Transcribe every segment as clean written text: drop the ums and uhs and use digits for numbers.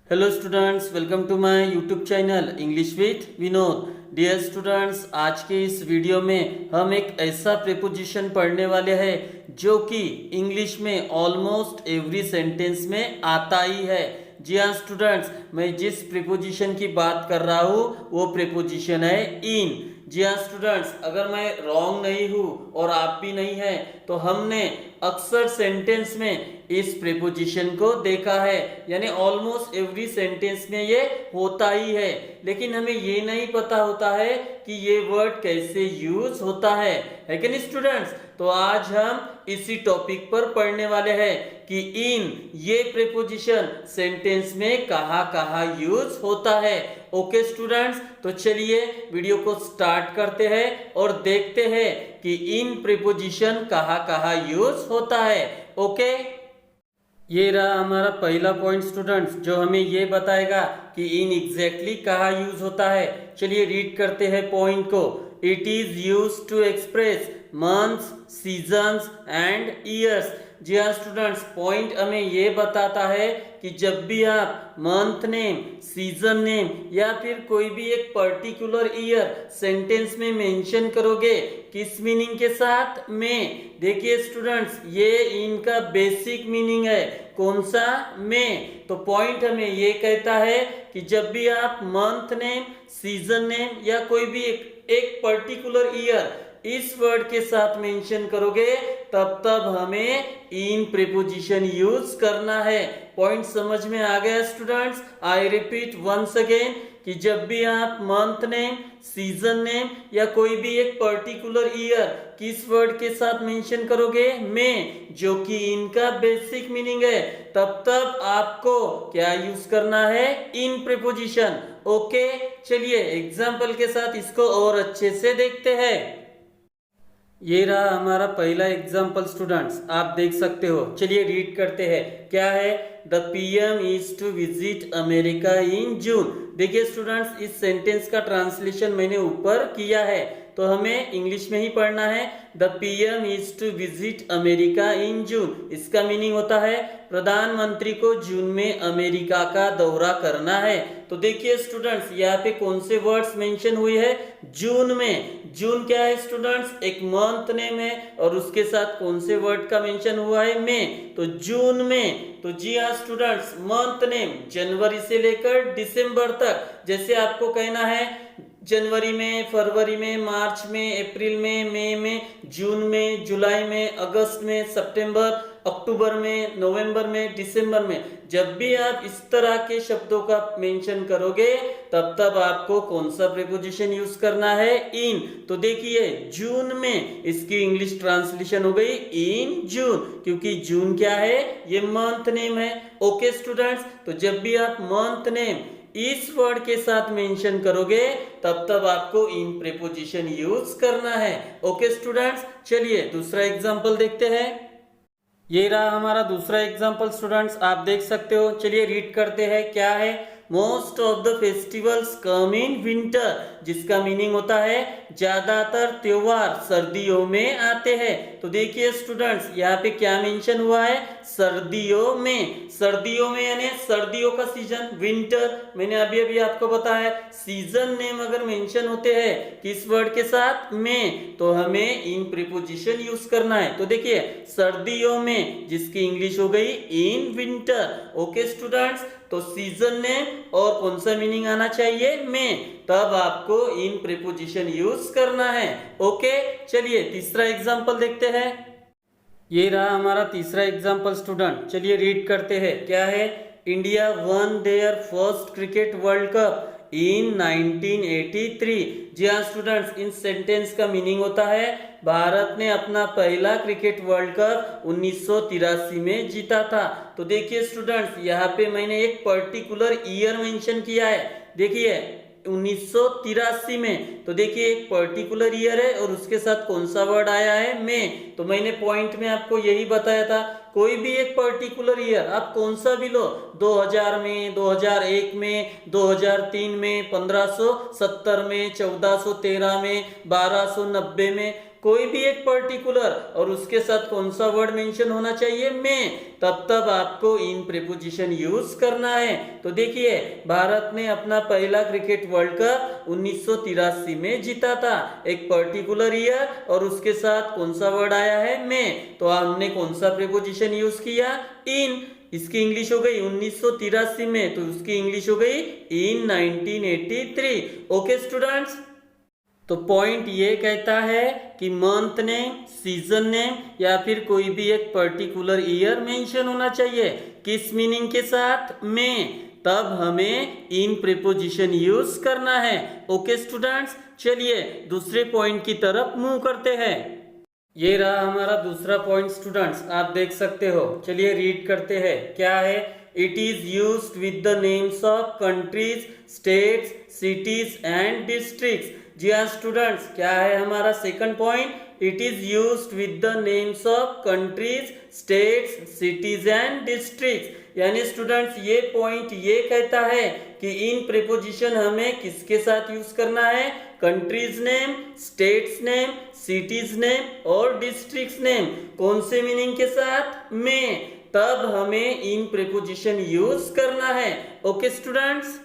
Hello students, welcome to my YouTube channel English with Vinod. Dear students, आज के इस video में हम एक ऐसा प्रीपोजिशन पढ़ने वाले हैं जो कि इंग्लिश में ऑलमोस्ट एवरी सेंटेंस में आता ही है। जी हाँ स्टूडेंट्स, मैं जिस प्रीपोजिशन की बात कर रहा हूँ वो प्रीपोजिशन है इन। जी हाँ स्टूडेंट्स, अगर मैं रॉन्ग नहीं हूँ और आप भी नहीं है तो हमने अक्सर सेंटेंस में इस प्रीपोजिशन को देखा है, यानी ऑलमोस्ट एवरी सेंटेंस में ये होता ही है, लेकिन हमें ये नहीं पता होता है कि ये वर्ड कैसे यूज होता है कि नहीं स्टूडेंट्स। तो आज हम इसी टॉपिक पर पढ़ने वाले हैं कि इन ये प्रीपोजिशन सेंटेंस में कहाँ कहाँ यूज होता है। ओके स्टूडेंट्स, तो चलिए वीडियो को स्टार्ट करते हैं और देखते हैं कि इन प्रीपोजिशन कहाँ कहाँ यूज होता है। ओके, ये रहा हमारा पहला पॉइंट स्टूडेंट्स, जो हमें ये बताएगा कि इन एग्जैक्टली कहाँ यूज होता है। चलिए रीड करते हैं पॉइंट को। It is use to express months, seasons and years. जी हाँ स्टूडेंट्स, पॉइंट हमें ये बताता है कि जब भी आप मंथ नेम, सीजन नेम या फिर कोई भी एक पर्टिकुलर ईयर सेंटेंस में मेंशन करोगे, किस मीनिंग के साथ में। देखिए स्टूडेंट्स, ये इनका बेसिक मीनिंग है। कौन सा? में। तो पॉइंट हमें ये कहता है कि जब भी आप मंथ नेम, सीजन नेम या कोई भी एक पर्टिकुलर ईयर इस वर्ड के साथ मेंशन करोगे तब हमें इन प्रीपोजिशन यूज करना है। पॉइंट समझ में आ गया students? I repeat once again कि जब भी आप मंथ नेम, सीजन नेम या कोई भी एक पर्टिकुलर ईयर किस वर्ड के साथ मेंशन करोगे, में, जो कि इनका बेसिक मीनिंग है, तब आपको क्या यूज करना है? इन प्रीपोजिशन। ओके, चलिए एग्जाम्पल के साथ इसको और अच्छे से देखते हैं। ये रहा हमारा पहला एग्जाम्पल स्टूडेंट्स, आप देख सकते हो। चलिए रीड करते हैं। क्या है? The PM is to visit America in June. देखिए स्टूडेंट्स, इस सेंटेंस का ट्रांसलेशन मैंने ऊपर किया है, तो हमें इंग्लिश में ही पढ़ना है। The PM is to visit America in June. इसका मीनिंग होता है प्रधानमंत्री को जून में अमेरिका का दौरा करना है। तो देखिए स्टूडेंट्स, यहाँ पे कौन से वर्ड्स मेंशन हुए हैं? जून में। जून क्या है स्टूडेंट्स? एक मंथ नेम है और उसके साथ कौन से वर्ड का मेंशन हुआ है? में। तो जून में। तो जी हाँ स्टूडेंट्स, मंथ नेम जनवरी से लेकर दिसंबर तक। जैसे आपको कहना है जनवरी में, फरवरी में, मार्च में, अप्रैल में, मई में, जून में, जुलाई में, अगस्त में, सितंबर, अक्टूबर में, नवंबर में, दिसंबर में, जब भी आप इस तरह के शब्दों का मेंशन करोगे तब आपको कौन सा प्रीपोजिशन यूज करना है? इन। तो देखिए जून में, इसकी इंग्लिश ट्रांसलेशन हो गई इन जून, क्योंकि जून क्या है? ये मंथ नेम है। ओके स्टूडेंट्स, तो जब भी आप मंथ नेम इस वर्ड के साथ मेंशन करोगे तब आपको इन प्रीपोजिशन यूज करना है। ओके स्टूडेंट्स, चलिए दूसरा एग्जांपल देखते हैं। ये रहा हमारा दूसरा एग्जांपल स्टूडेंट्स, आप देख सकते हो। चलिए रीड करते हैं। क्या है? Most of the festivals come in winter, जिसका मीनिंग होता है ज्यादातर त्योहार सर्दियों में आते हैं। तो देखिए स्टूडेंट्स, यहाँ पे क्या मेंशन हुआ है? सर्दियों में। सर्दियों में यानी सर्दियों का सीजन, विंटर। मैंने अभी आपको बताया सीजन नेम अगर मेंशन होते हैं किस वर्ड के साथ? में, तो हमें इन प्रीपोजिशन यूज करना है। तो देखिए सर्दियों में, जिसकी इंग्लिश हो गई इन विंटर। ओके स्टूडेंट्स, तो सीजन नेम और कौन सा मीनिंग आना चाहिए? में, तब आपको इन प्रीपोजिशन यूज करना है। ओके, चलिए तीसरा एग्जांपल देखते हैं। ये रहा हमारा तीसरा एग्जांपल स्टूडेंट, चलिए रीड करते हैं। क्या है? India won their first cricket world cup in 1983। जी हाँ स्टूडेंट्स, इन सेंटेंस का मीनिंग होता है भारत ने अपना पहला क्रिकेट वर्ल्ड कप 1983 में जीता था। तो देखिए स्टूडेंट्स, यहाँ पे मैंने एक पर्टिकुलर ईयर मेंशन किया है। देखिए 1983 में, तो देखिए एक पर्टिकुलर ईयर है और उसके साथ कौन सा वर्ड आया है? में। तो मैंने पॉइंट में आपको यही बताया था, कोई भी एक पर्टिकुलर ईयर आप कौन सा भी लो, 2000 में, 2001 में, 2003 में, 1570 में, 1413 में, 1290 में, कोई भी एक पर्टिकुलर और उसके साथ कौन सा वर्ड मेंशन होना चाहिए, में, तब आपको इन प्रीपोजिशन यूज करना है। तो देखिए, भारत ने अपना पहला क्रिकेट वर्ल्ड कप 1983 में जीता था, एक पर्टिकुलर ईयर और उसके साथ कौन सा वर्ड आया है, में। तो हमने कौन सा प्रीपोजिशन यूज किया, इन। इसकी इंग्लिश हो गई 1983 में, तो उसकी इंग्लिश हो गई इन 1983। ओके स्टूडेंट्स, तो पॉइंट ये कहता है कि मंथ नेम, सीजन नेम या फिर कोई भी एक पर्टिकुलर ईयर मेंशन होना चाहिए, किस मीनिंग के साथ, में, तब हमें इन प्रीपोजिशन यूज करना है। ओके स्टूडेंट्स, चलिए दूसरे पॉइंट की तरफ मूव करते हैं। ये रहा हमारा दूसरा पॉइंट स्टूडेंट्स, आप देख सकते हो। चलिए रीड करते हैं, क्या है, it is used with the names of countries, states, cities and districts. जी हाँ स्टूडेंट्स, क्या है हमारा second point, it is used with the names of countries, states, cities and districts. यानी स्टूडेंट्स, ये पॉइंट ये कहता है कि इन प्रीपोजिशन हमें किसके साथ यूज करना है, countries name, states name, cities name और डिस्ट्रिक्ट्स नेम। कौन से मीनिंग के साथ, में, तब हमें इन प्रीपोजिशन यूज करना है। ओके स्टूडेंट्स,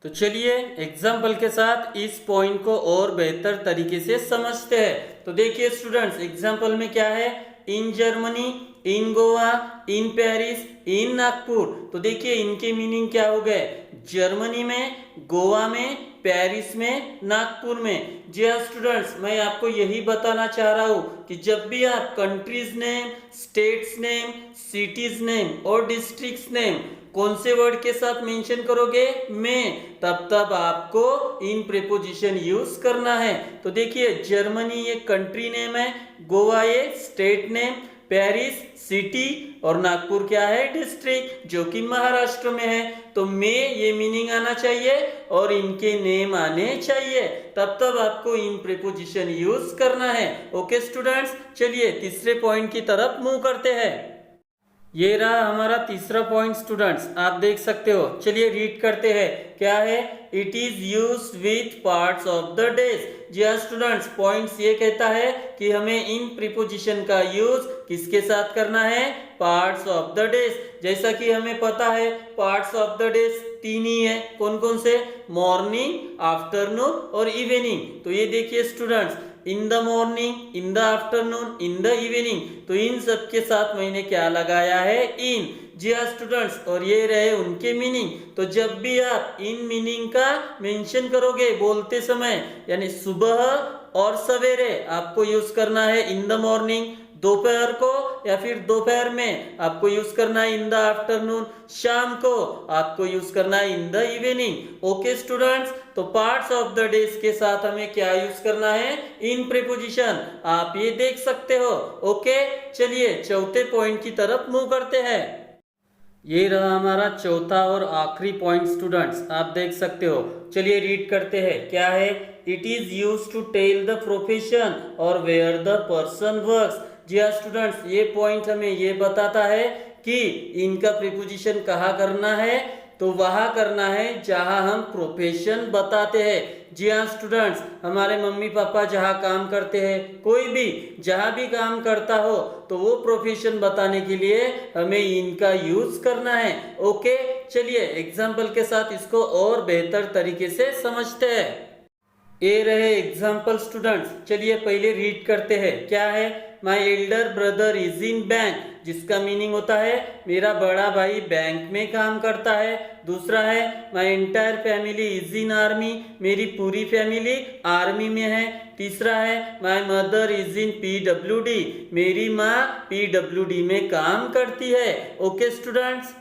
तो चलिए एग्जाम्पल के साथ इस पॉइंट को और बेहतर तरीके से समझते हैं। तो देखिए स्टूडेंट्स, एग्जाम्पल में क्या है, in Germany, in Goa, in Paris, in Nagpur. तो देखिए इनके मीनिंग क्या हो गए, जर्मनी में, गोवा में, पेरिस में, नागपुर में। जी हाँ स्टूडेंट्स, मैं आपको यही बताना चाह रहा हूँ कि जब भी आप countries name, states name, cities name और डिस्ट्रिक्ट्स नेम कौन से वर्ड के साथ मेंशन करोगे, में, तब आपको इन प्रीपोजिशन यूज करना है। तो देखिए, जर्मनी ये कंट्री नेम है, गोवा ये स्टेट नेम, पेरिस सिटी और नागपुर क्या है, डिस्ट्रिक्ट, जो कि महाराष्ट्र में है। तो में ये मीनिंग आना चाहिए और इनके नेम आने चाहिए, तब आपको इन प्रीपोजिशन यूज करना है। ओके स्टूडेंट्स, चलिए तीसरे पॉइंट की तरफ मूव करते हैं। ये रहा हमारा तीसरा पॉइंट स्टूडेंट्स, आप देख सकते हो। चलिए रीड करते हैं, क्या है, it is used with parts of the days. जी हाँ स्टूडेंट्स, पॉइंट्स ये कहता है कि हमें इन प्रीपोजिशन का यूज किसके साथ करना है, पार्ट्स ऑफ द डेज। जैसा कि हमें पता है पार्ट्स ऑफ द डेज तीन ही है, कौन कौन से, मॉर्निंग, आफ्टरनून और इवनिंग। तो ये देखिए students, in the morning, in the afternoon, in the evening, तो इन सब के साथ मैंने क्या लगाया है, इन। जी हाँ स्टूडेंट्स, और ये रहे उनके मीनिंग। तो जब भी आप इन मीनिंग का मेंशन करोगे बोलते समय, यानी सुबह और सवेरे आपको यूज करना है इन द मॉर्निंग, दोपहर को या फिर दोपहर में आपको यूज करना है इन द आफ्टरनून, शाम को आपको यूज करना है in the evening. Okay students, तो पार्ट्स ऑफ द डेज के साथ हमें क्या यूज करना है, इन प्रीपोजिशन, आप ये देख सकते हो। ओके, चलिए चौथे पॉइंट की तरफ मूव करते हैं। ये रहा हमारा चौथा और आखिरी पॉइंट स्टूडेंट्स, आप देख सकते हो। चलिए रीड करते हैं, क्या है, it is used to tell the profession और वेयर द पर्सन वर्क्स। जी हाँ स्टूडेंट्स, ये पॉइंट हमें ये बताता है कि इनका प्रीपोजिशन कहाँ करना है, तो वहाँ करना है जहाँ हम प्रोफेशन बताते हैं। जी हाँ स्टूडेंट्स, हमारे मम्मी पापा जहाँ काम करते हैं, कोई भी जहाँ भी काम करता हो, तो वो प्रोफेशन बताने के लिए हमें इनका यूज करना है। ओके, चलिए एग्जाम्पल के साथ इसको और बेहतर तरीके से समझते हैं। ये रहे एग्जाम्पल स्टूडेंट्स, चलिए पहले रीड करते हैं, क्या है, my elder brother is in bank, जिसका मीनिंग होता है मेरा बड़ा भाई बैंक में काम करता है। दूसरा है, my entire family is in army, मेरी पूरी फैमिली आर्मी में है। तीसरा है, my mother is in PWD, मेरी माँ PWD में काम करती है। ओके स्टूडेंट्स,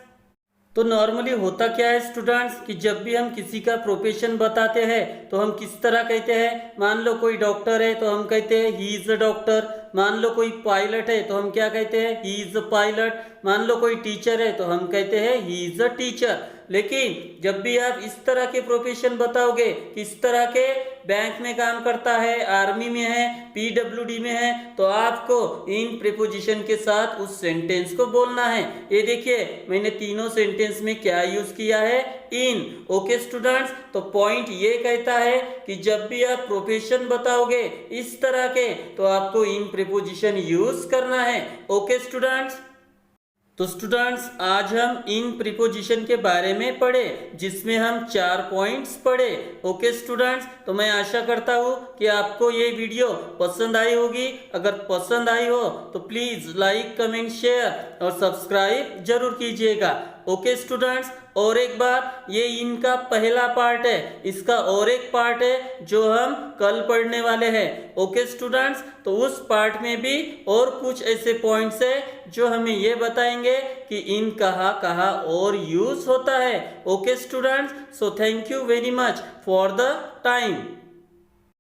तो नॉर्मली होता क्या है स्टूडेंट्स कि जब भी हम किसी का प्रोफेशन बताते हैं तो हम किस तरह कहते हैं, मान लो कोई डॉक्टर है तो हम कहते हैं ही इज अ डॉक्टर, मान लो कोई पायलट है तो हम क्या कहते हैं, ही इज अ पायलट, मान लो कोई टीचर है तो हम कहते हैं ही इज अ टीचर। लेकिन जब भी आप इस तरह के प्रोफेशन बताओगे, किस तरह के, बैंक में काम करता है, आर्मी में है, PWD में है, तो आपको इन प्रीपोजिशन के साथ उस सेंटेंस को बोलना है। ये देखिए मैंने तीनों सेंटेंस में क्या यूज किया है, इन। ओके स्टूडेंट्स, तो पॉइंट ये कहता है कि जब भी आप प्रोफेशन बताओगे इस तरह के, तो आपको इन प्रीपोजिशन यूज करना है। ओके स्टूडेंट्स, तो स्टूडेंट्स आज हम इन प्रीपोजिशन के बारे में पढ़े, जिसमें हम 4 पॉइंट्स पढ़े। ओके स्टूडेंट्स, तो मैं आशा करता हूँ कि आपको ये वीडियो पसंद आई होगी। अगर पसंद आई हो तो प्लीज लाइक, कमेंट, शेयर और सब्सक्राइब जरूर कीजिएगा। ओके स्टूडेंट्स, और एक बात, ये इनका पहला पार्ट है, इसका और एक पार्ट है जो हम कल पढ़ने वाले हैं। ओके स्टूडेंट्स, तो उस पार्ट में भी और कुछ ऐसे पॉइंट्स है जो हमें ये बताएंगे कि इन कहाँ कहाँ और यूज होता है। Okay students, so thank you very much for the time.